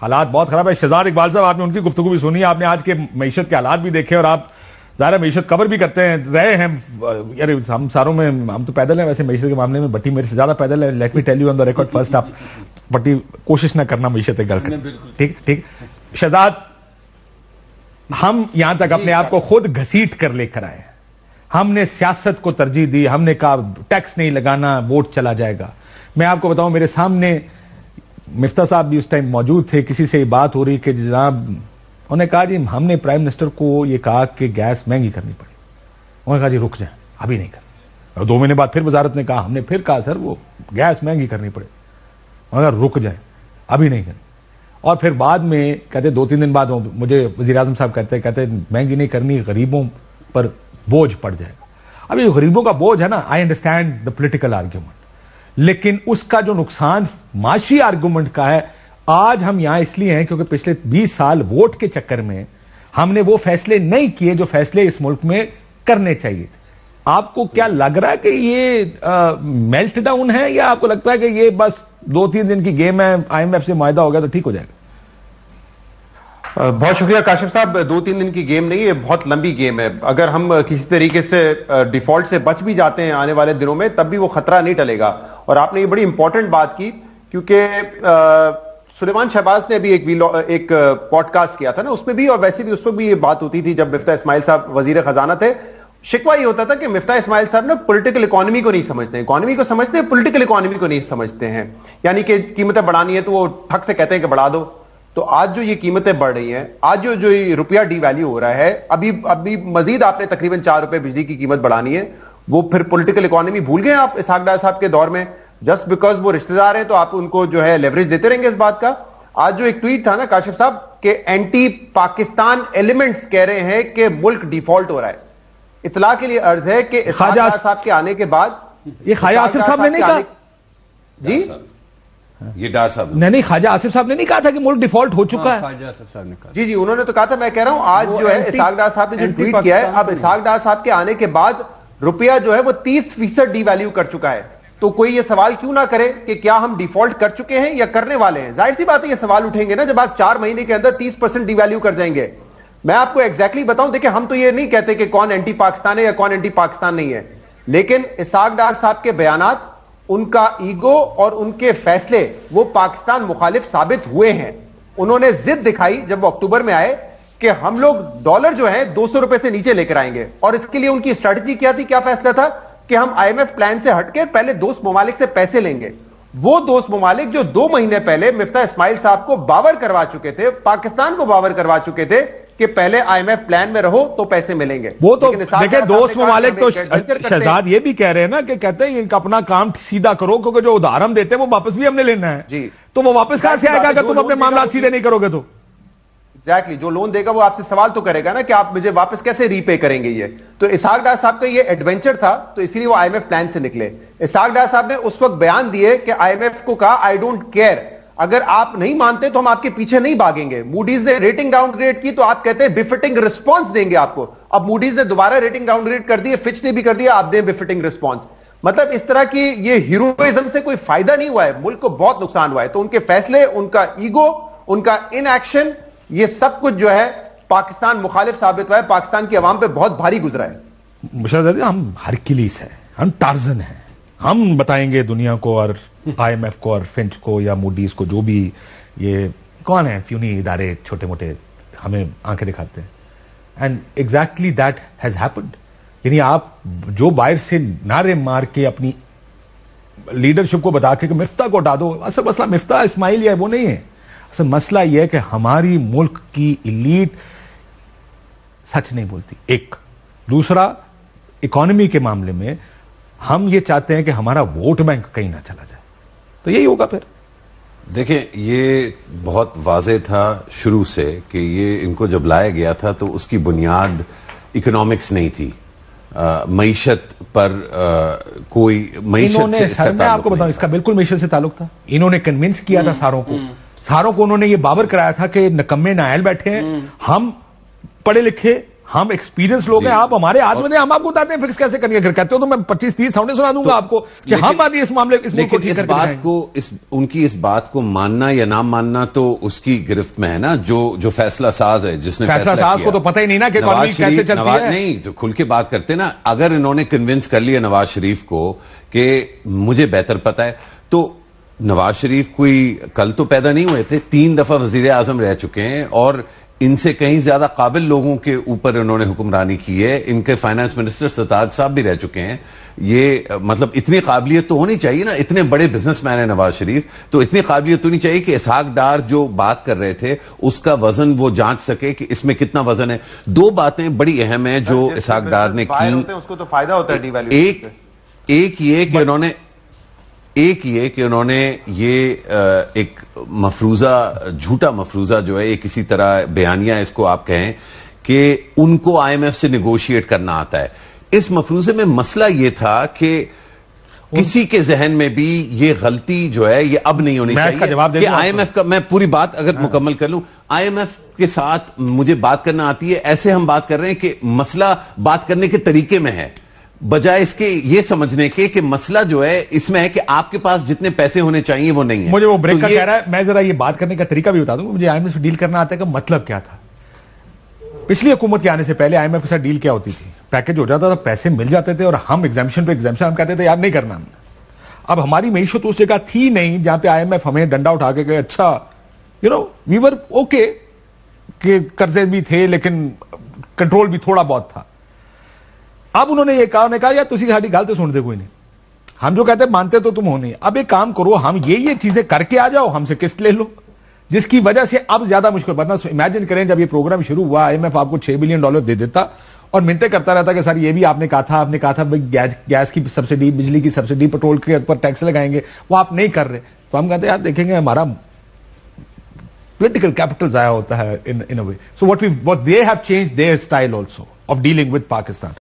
حالات بہت خراب ہے. شہزاد اقبال صاحب آپ نے ان کی گفتگو بھی سنی, آپ نے آج کے معیشت کے حالات بھی دیکھے, اور آپ ظاہر معیشت کور بھی کرتے ہیں, رہے ہیں. یار ہم ساروں میں, ہم تو پیدل ہیں ویسے معیشت کے معاملے میں, بٹی میرے سے زیادہ پیدل ہے. Let me tell you on the record first, آپ بٹی کوشش نہ کرنا معیشت گل کریں, ٹھیک ٹھیک. شہزاد, ہم یہاں تک اپنے آپ کو خود گھسیٹ کر لے کر آئے. ہم نے سیاست کو ترجیح دی, ہم نے کہا ٹیکس نہیں لگانا, ووٹ چلا جائے گا. میں آپ کو بتاؤں, میرے سامنے مفتاح صاحب بھی اس ٹائم موجود تھے, کسی سے یہ بات ہو رہی کہ جناب, انہوں نے کہا جی ہم نے پرائم منسٹر کو یہ کہا کہ گیس مہنگی کرنی پڑی. انہوں نے کہا جی رک جائیں, ابھی نہیں کریں. اور 2 مہینے بعد پھر وزارت نے کہا, ہم نے پھر کہا سر وہ گیس مہنگی کرنی پڑے. انہوں نے کہا رک جائیں, ابھی نہیں کریں. اور پھر بعد میں کہتے 2-3 دن بعد مجھے وزیر اعظم صاحب کہتے مہنگی نہیں کرنی, غریبوں پر بوجھ پڑ جائے گا. اب یہ غریبوں کا بوجھ ہے نا, I understand the political argument, لیکن اس کا جو نقصان معاشی آرگومنٹ کا ہے, آج ہم یہاں اس لیے ہیں کیونکہ پچھلے 20 سال ووٹ کے چکر میں ہم نے وہ فیصلے نہیں کیے جو فیصلے اس ملک میں کرنے چاہیے تھے. آپ کو کیا لگ رہا ہے کہ یہ میلٹ ڈاؤن ہے, یا آپ کو لگتا ہے کہ یہ بس 2-3 دن کی گیم ہے, آئی ایم ایف سے معاہدہ ہو گیا تو ٹھیک ہو جائے گا؟ بہت شکریہ کاشف صاحب. 2-3 دن کی گیم نہیں ہے, بہت لمبی گیم ہے. اگر ہم کسی طریقے سے ڈیفالٹ سے بچ بھی جاتے ہیں آنے والے دنوں میں, تب بھی وہ خطرہ نہیں ٹلے گا. اور آپ نے یہ بڑی امپورٹنٹ بات کی, کیونکہ سلیمان شہباز نے ابھی ایک پوڈ کاسٹ کیا تھا نا, اس میں بھی, اور ویسے بھی اس میں بھی یہ بات ہوتی تھی جب مفتاح اسماعیل صاحب وزیر خزانہ تھے. شکوہ یہ ہوتا تھا کہ مفتاح اسماعیل صاحب نے پولیٹیکل اکانومی کو نہیں سمجھتے ہیں, اکانومی کو سمجھتے ہیں, پولیٹیکل اکانومی کو نہیں سمجھتے ہیں. یعنی کہ قیمتیں بڑھانی ہے تو وہ ٹھک سے کہتے ہیں کہ بڑھا دو. تو آج جو یہ قیمتیں بڑھ رہی ہیں, آج جو یہ روپیہ ڈی ویلیو ہو رہا ہے, ابھی مزید آپ نے تقریباً 4 روپے بجلی کی قیمت بڑھانی ہے, وہ پھر پولیٹیکل اکانومی بھول گئے آپ اسحاق ڈار صاحب کے دور میں. جسٹ بیکاز وہ رشتہ دار ہیں تو آپ ان کو جو ہے لیوریج دیتے رہیں گے اس بات کا. آج جو ایک ٹویٹ تھا نا کاشف صاحب کہ اینٹی پاکستان ایلیمنٹس کہہ رہے ہیں کہ ملک ڈیفالٹ ہو رہا ہے. اطلاع کے لیے عرض ہے کہ اسحاق ڈار صاحب کے آنے کے بعد, یہ خواجہ آصف صاحب نے نہیں کہا جی, یہ ڈار صاحب نہیں, خواجہ آصف صاحب نے نہیں کہا تھا کہ ملک ڈیفالٹ ہو چکا ہے. خواجہ آصف صاحب نے کہا جی انہوں نے تو کہا تھا. میں کہہ رہا ہوں آج جو ہے اسحاق ڈار صاحب نے جو ٹویٹ کیا ہے, اب اسحاق ڈار صاحب کے آنے کے بعد روپیہ جو ہے وہ 30% ڈی ویلیو کر چکا ہے. تو کوئی یہ سوال کیوں نہ کرے کہ کیا ہم ڈیفالٹ کر چکے ہیں یا کرنے والے ہیں. ظاہر سی بات ہے یہ سوال اٹھیں گے نا جب آپ 4 مہینے کے اندر 30% ڈی ویلیو کر جائیں گے. میں آپ کو ایگزیکٹلی بتاؤں, دیکھیں ہم تو یہ نہیں کہتے کہ کون اینٹی پاکستان ہے یا کون اینٹی پاکستان نہیں ہے, لیکن اسحاق ڈار صاحب کے بیانات, ان کا ایگو اور ان کے فیصلے وہ پاکستان مخالف ثابت ہوئے ہیں. انہوں نے ضد دکھائی جب وہ اکتوبر میں آئے کہ ہم لوگ ڈالر جو ہے 200 روپے سے نیچے لے کر آئیں گے, اور اس کے لیے ان کی اسٹریٹجی کیا تھی, کیا فیصلہ تھا کہ ہم آئی ایم ایف پلان سے ہٹ کے پہلے دوست ممالک سے پیسے لیں گے. وہ دوست ممالک جو 2 مہینے پہلے مفتاح اسماعیل صاحب کو باور کروا چکے تھے, پاکستان کو باور کروا چکے تھے کہ پہلے آئی ایم ایف پلان میں رہو تو پیسے ملیں گے. وہ تو دیکھیں دوست ممالک تو شہزاد یہ بھی کہہ رہے ہیں نا کہ کہتے ہیں کہ اپنا کام سیدھا کرو, کیونکہ جو ادھار ہم دیتے ہیں وہ واپس بھی ہم نے لینا ہے. جی تو وہ واپس کہاں سے آئے گا کہ تم اپنے معاملات سیدھے نہیں کرو گے؟ تو ایگزیکٹلی جو لون دے گا وہ آپ سے سوال تو کرے گا نا کہ آپ مجھے واپس کیسے ری پے کریں گے. یہ تو اسحاق ڈار صاحب کا یہ ایڈونچر تھا, تو اسی لیے وہ آئی ایم ایف پلان سے نکلے. اسحاق ڈار صاحب نے اس وقت بیان دیے کہ آئی ایم ایف کو کہا آئی ڈونٹ کیئر, اگر آپ نہیں مانتے تو ہم آپ کے پیچھے نہیں بھاگیں گے. موڈیز نے ریٹنگ ڈاؤن گریڈ کی تو آپ کہتے ہیں بفٹنگ رسپانس دیں گے آپ کو. اب موڈیز نے دوبارہ ریٹنگ ڈاؤن گریڈ کر دی, فچ نے بھی کر دیا, آپ دیں بفٹنگ رسپانس. مطلب اس طرح کی یہ ہیروئزم سے کوئی فائدہ نہیں ہوا ہے, ملک کو بہت نقصان ہوا ہے. تو ان کے فیصلے, ان کا ایگو, ان کا ان ایکشن, یہ سب کچھ جو ہے پاکستان مخالف ثابت ہوا ہے, پاکستان کی عوام پہ بہت بھاری گزرا ہے. مشاہدہ ہم ہرکلیس ہیں, ہم ٹارزن ہیں, ہم بتائیں گے دنیا کو اور آئی ایم ایف کو اور فنچ کو یا موڈیز کو, جو بھی یہ کون ہیں فیونی ادارے چھوٹے موٹے ہمیں آنکھیں دکھاتے ہیں. And exactly that has happened. یعنی آپ جو باہر سے نعرے مار کے اپنی لیڈرشپ کو بتا کے کہ مفتاح کو ہٹا دو, اصل مسئلہ مفتاح اسماعیل ہے وہ نہیں ہے. اصل مسئلہ یہ ہے کہ ہماری ملک کی ایلیٹ سچ نہیں بولتی, ایک. دوسرا, اکانومی کے معاملے میں ہم یہ چاہتے ہیں کہ ہمارا ووٹ بینک کہیں نہ چلا جائے, تو یہی ہوگا پھر. دیکھیں یہ بہت واضح تھا شروع سے کہ یہ ان کو جب لایا گیا تھا تو اس کی بنیاد اکنامکس نہیں تھی, معیشت پر کوئی معیشت سے میں آپ کو بتاؤں اس کا بالکل معیشت سے تعلق تھا. انہوں نے کنونس کیا تھا ساروں کو انہوں نے یہ باور کرایا تھا کہ نکمے نائل بیٹھے ہیں, ہم پڑھے لکھے, ہم ایکسپیرینس لوگ ہیں, آپ ہمارے آدمی ہیں, ہم آپ کو بتاتے ہیں فکس کیسے کرنی ہے. اگر کہتے ہو تو میں 25-30 ساؤنڈیں سنا دوں گا آپ کو کہ ہم ابھی اس معاملے اس ملک کو ٹھیک کر کے دکھائیں گے. ان کی اس بات کو ماننا یا نہ ماننا تو اس کی گرفت میں ہے نا, جو فیصلہ ساز ہے, جس نے فیصلہ ساز کو تو پتہ ہی نہیں نا کہ اکانومی کیسے چلتی ہے. نہیں تو کھل کے بات کرتے نا. اگر انہوں نے کنونس کر لیا نواز شریف کو کہ مجھے بہتر پتا ہے, تو نواز شریف کوئی کل تو پیدا نہیں ہوئے تھے, 3 دفعہ وزیر اعظم رہ چکے ہیں, اور ان سے کہیں زیادہ قابل لوگوں کے اوپر انہوں نے حکمرانی کی ہے. ان کے فائنانس منسٹر ستاج صاحب بھی رہ چکے ہیں. یہ مطلب اتنی قابلیت تو ہونی چاہیے نا, اتنے بڑے بزنس مین ہے نواز شریف, تو اتنی قابلیت ہونی چاہیے کہ اسحاق ڈار جو بات کر رہے تھے اس کا وزن وہ جانچ سکے کہ اس میں کتنا وزن ہے. 2 باتیں بڑی اہم ہیں جو اسحاق ڈار نے کی. اس کو تو فائدہ ہوتا ہے ڈی ویلیو. ایک یہ کہ انہوں نے یہ ایک مفروضہ, جھوٹا مفروضہ جو ہے, یہ کسی طرح بیانیہ اس کو آپ کہیں, کہ ان کو آئی ایم ایف سے نیگوشیٹ کرنا آتا ہے. اس مفروضے میں مسئلہ یہ تھا کہ کسی کے ذہن میں بھی یہ غلطی جو ہے یہ اب نہیں ہونی چاہیے کہ آئی ایم ایف کا, میں پوری بات اگر مکمل کر لوں, آئی ایم ایف کے ساتھ مجھے بات کرنا آتی ہے, ایسے ہم بات کر رہے ہیں کہ مسئلہ بات کرنے کے طریقے میں ہے, بجائے اس کے یہ سمجھنے کے کہ مسئلہ جو ہے اس میں ہے کہ آپ کے پاس جتنے پیسے ہونے چاہیے وہ نہیں ہے. مجھے وہ بریک کا کہہ رہا ہے, میں ذرا یہ بات کرنے کا طریقہ بھی بتا دوں گا. مجھے آئی ایم ایف سے ڈیل کرنا آتا ہے کہ مطلب کیا تھا. پچھلی حکومت کے آنے سے پہلے آئی ایم ایف کے ساتھ ڈیل کیا ہوتی تھی, پیکج ہو جاتا تھا, پیسے مل جاتے تھے, اور ہم ایگزامشن پہ ایگزامشن ہم کہتے تھے یار نہیں کرنا. اب ہماری معیشت اس جگہ تھی نہیں جہاں پہ آئی ایم ایف ہمیں ڈنڈا اٹھا کے گئے, اچھا وی ور اوکے, کہ قرضے بھی تھے لیکن کنٹرول بھی تھوڑا بہت تھا. اب انہوں نے یہ کہا یار تسی ساری گل تو سنتے کوئی نہیں, ہم جو کہتے مانتے تو تم ہو نہیں. اب ایک کام کرو, ہم یہ چیزیں کر کے آ جاؤ, ہم سے قسط لے لو, جس کی وجہ سے اب زیادہ مشکل بننا. امیجن کریں جب یہ پروگرام شروع ہوا, آئی ایم ایف آپ کو $6 بلین دے دیتا اور منتیں کرتا رہتا کہ سر یہ بھی آپ نے کہا تھا گیس کی سبسڈی, بجلی کی سبسڈی, پیٹرول کے اوپر ٹیکس لگائیں گے, وہ آپ نہیں کر رہے. تو ہم کہتے ہیں یار دیکھیں گے ہمارا پولیٹیکل کیپٹل ضائع ہوتا ہے in a way. So what they have changed their style also of dealing with Pakistan.